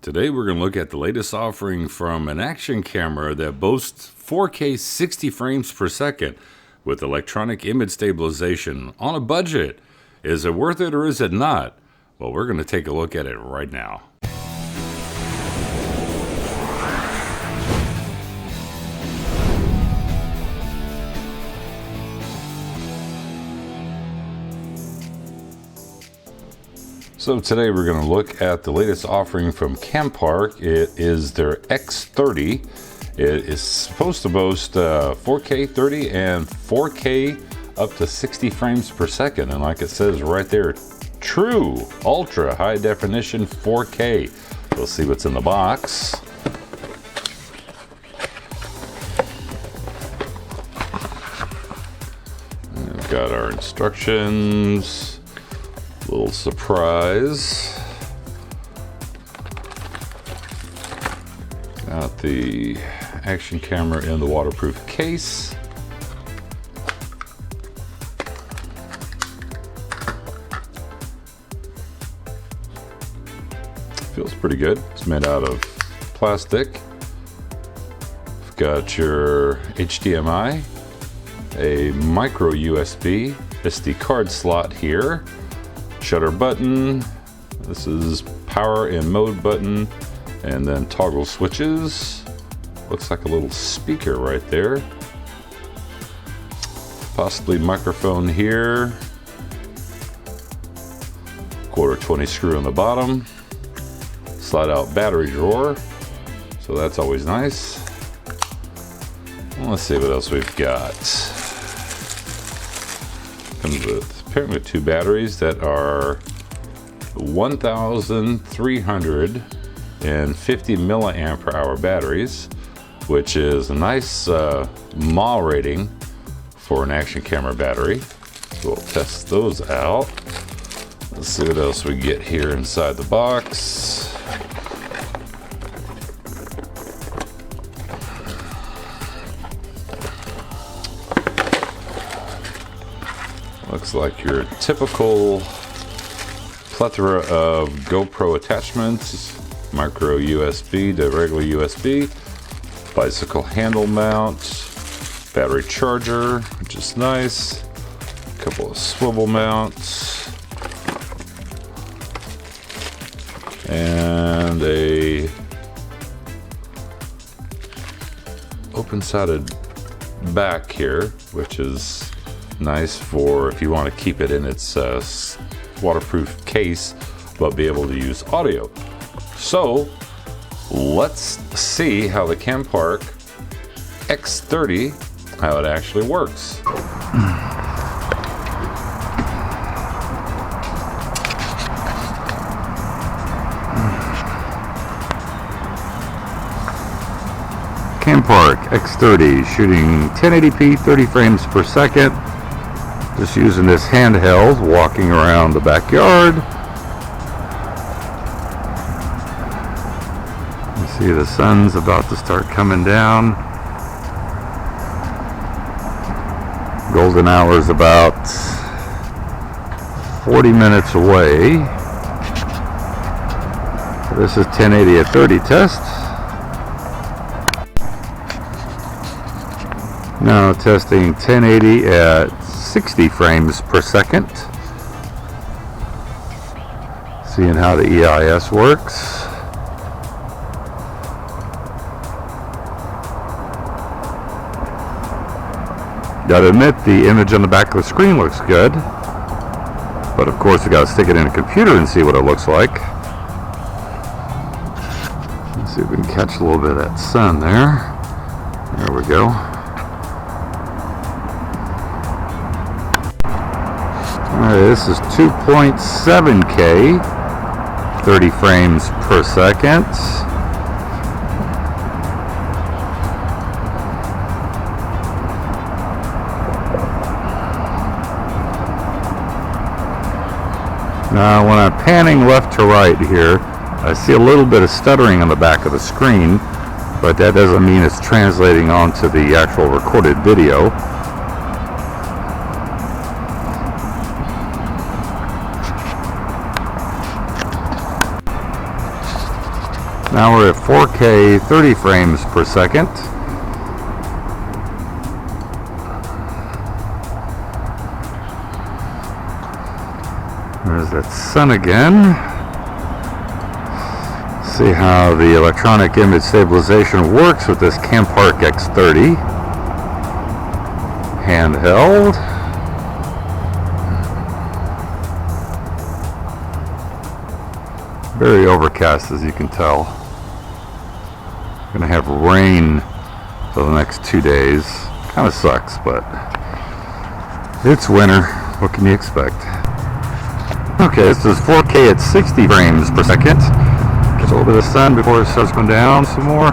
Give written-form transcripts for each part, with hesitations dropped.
Today we're going to look at the latest offering from an action camera that boasts 4K 60 frames per second with electronic image stabilization on a budget. Is it worth it or is it not? Well, we're going to take a look at it right now. So today we're going to look at the latest offering from Campark. It is their X30. It is supposed to boast 4K 30 and 4K up to 60 frames per second. And like it says right there, true ultra high definition 4K. We'll see what's in the box. And we've got our instructions. Little surprise. Got the action camera in the waterproof case. Feels pretty good. It's made out of plastic. We've got your HDMI, a micro USB, SD card slot here. Shutter button, this is power and mode button, and then toggle switches. Looks like a little speaker right there. Possibly microphone here. 1/4-20 screw on the bottom. Slide out battery drawer, so that's always nice. Well, let's see what else we've got. Comes with apparently 2 batteries that are 1,350 milliamp hour batteries, which is a nice mAh rating for an action camera battery. So we'll test those out. Let's see what else we get here inside the box. Looks like your typical plethora of GoPro attachments, micro USB to regular USB, bicycle handle mount, battery charger, which is nice, a couple of swivel mounts, and a open-sided back here, which is nice for if you want to keep it in its waterproof case but be able to use audio. So let's see how the Campark X30, how it actually works. Campark X30 shooting 1080p 30 frames per second. Just using this handheld, walking around the backyard. You see the sun's about to start coming down. Golden hour is about 40 minutes away. This is 1080 at 30 test. Now testing 1080 at 60 frames per second. Seeing how the EIS works. Gotta admit, the image on the back of the screen looks good. But of course, you gotta stick it in a computer and see what it looks like. Let's see if we can catch a little bit of that sun there. There we go. This is 2.7K, 30 frames per second. Now when I'm panning left to right here, I see a little bit of stuttering on the back of the screen, but that doesn't mean it's translating onto the actual recorded video. Now we're at 4K 30 frames per second. There's that sun again. See how the electronic image stabilization works with this Campark X30 handheld. Very overcast, as you can tell. Gonna have rain for the next 2 days. Kind of sucks, but it's winter. What can you expect? Okay, this is 4K at 60 frames per second. Get a little bit of sun before it starts going down some more.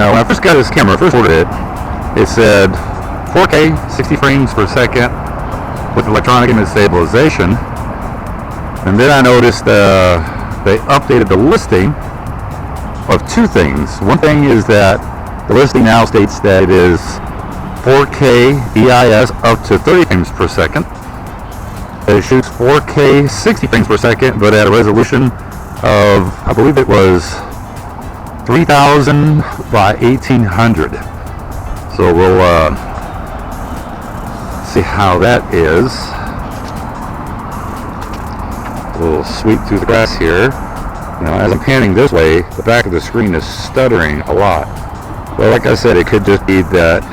Now, when I first got this camera, first ordered it said 4K, 60 frames per second with electronic image stabilization. And then I noticed they updated the listing of two things. One thing is that the listing now states that it is 4K EIS up to 30 frames per second. It shoots 4K 60 frames per second, but at a resolution of, I believe it was 3000 by 1800. So we'll see how that is. A little sweep through the grass here. Now, as I'm panning this way, the back of the screen is stuttering a lot. Well, like I said, it could just be that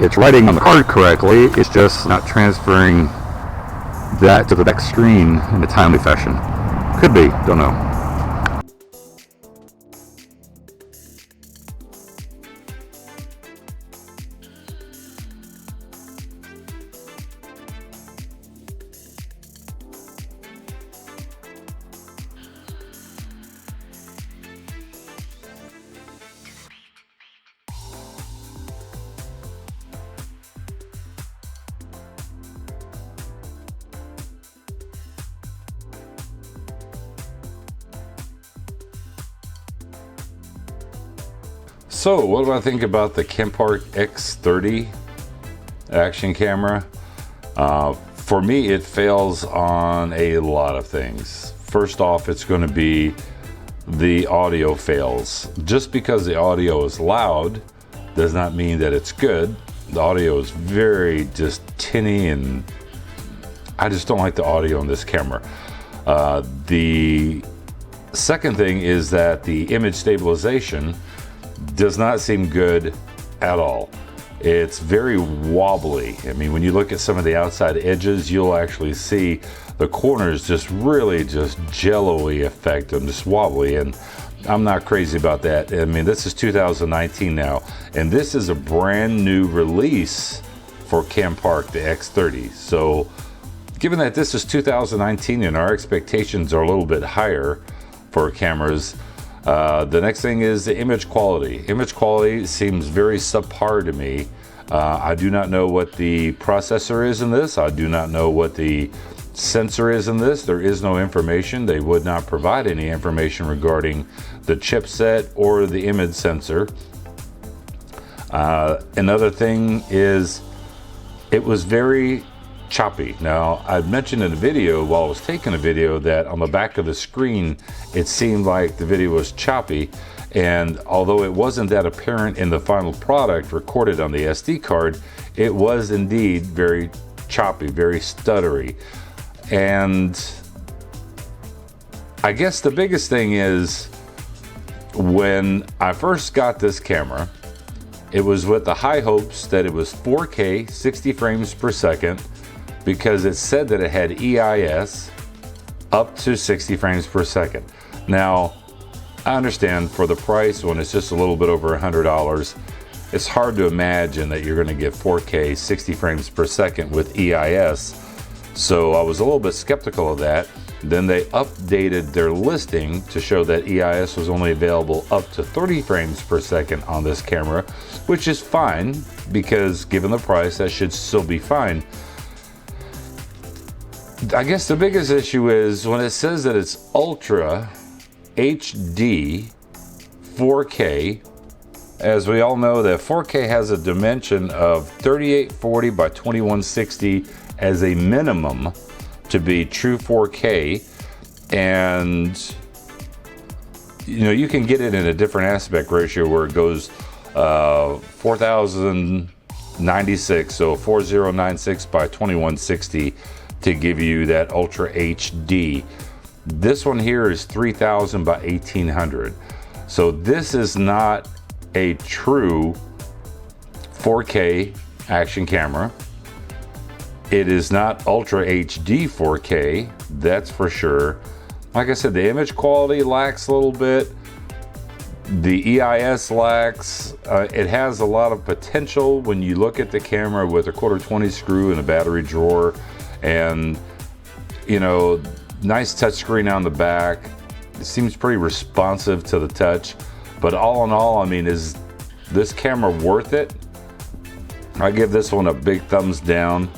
it's writing on the card correctly, it's just not transferring that to the back screen in a timely fashion. Could be, don't know. So, what do I think about the Campark X30 action camera? For me, it fails on a lot of things. First off, it's going to be the audio fails. Just because the audio is loud does not mean that it's good. The audio is very just tinny, and I just don't like the audio on this camera. The second thing is that the image stabilization does not seem good at all. It's very wobbly. I mean, when you look at some of the outside edges, you'll actually see the corners just really just jello-y effect and just wobbly, and I'm not crazy about that. I mean, this is 2019 now, and this is a brand new release for Campark, the X30. So given that this is 2019 and our expectations are a little bit higher for cameras, the next thing is the image quality. Image quality seems very subpar to me. I do not know what the processor is in this. I do not know what the sensor is in this. There is no information. They would not provide any information regarding the chipset or the image sensor. Another thing is it was very choppy. Now, I've mentioned in a video while I was taking a video that on the back of the screen it seemed like the video was choppy, and although it wasn't that apparent in the final product recorded on the SD card, it was indeed very choppy, very stuttery. And I guess the biggest thing is, when I first got this camera, it was with the high hopes that it was 4K 60 frames per second, because it said that it had EIS up to 60 frames per second. Now, I understand for the price, when it's just a little bit over $100, it's hard to imagine that you're gonna get 4K 60 frames per second with EIS. So I was a little bit skeptical of that. Then they updated their listing to show that EIS was only available up to 30 frames per second on this camera, which is fine, because given the price, that should still be fine. I guess the biggest issue is when it says that it's Ultra HD 4K. As we all know, that 4K has a dimension of 3840 by 2160 as a minimum to be true 4K, and you know, you can get it in a different aspect ratio where it goes 4096, so 4096 by 2160 to give you that Ultra HD. This one here is 3000 by 1800. So this is not a true 4K action camera. It is not Ultra HD 4K, that's for sure. Like I said, the image quality lacks a little bit. The EIS lacks. It has a lot of potential when you look at the camera with a 1/4-20 screw and a battery drawer, and you know, nice touchscreen on the back. It seems pretty responsive to the touch. But all in all, I mean, is this camera worth it? I give this one a big thumbs down,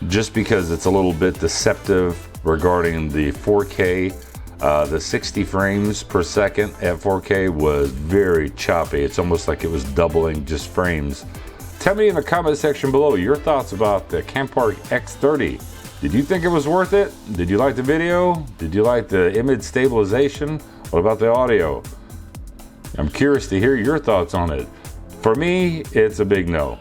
just because it's a little bit deceptive regarding the 4K. The 60 frames per second at 4K was very choppy. It's almost like it was doubling just frames. Tell me in the comment section below your thoughts about the Campark X30. Did you think it was worth it? Did you like the video? Did you like the image stabilization? What about the audio? I'm curious to hear your thoughts on it. For me, it's a big no.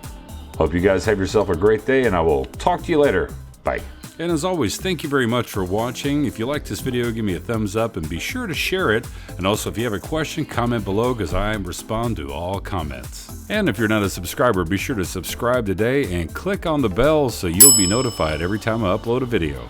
Hope you guys have yourself a great day, and I will talk to you later. Bye. And as always, thank you very much for watching. If you like this video, give me a thumbs up and be sure to share it. And also, if you have a question, comment below, because I respond to all comments. And if you're not a subscriber, be sure to subscribe today and click on the bell so you'll be notified every time I upload a video.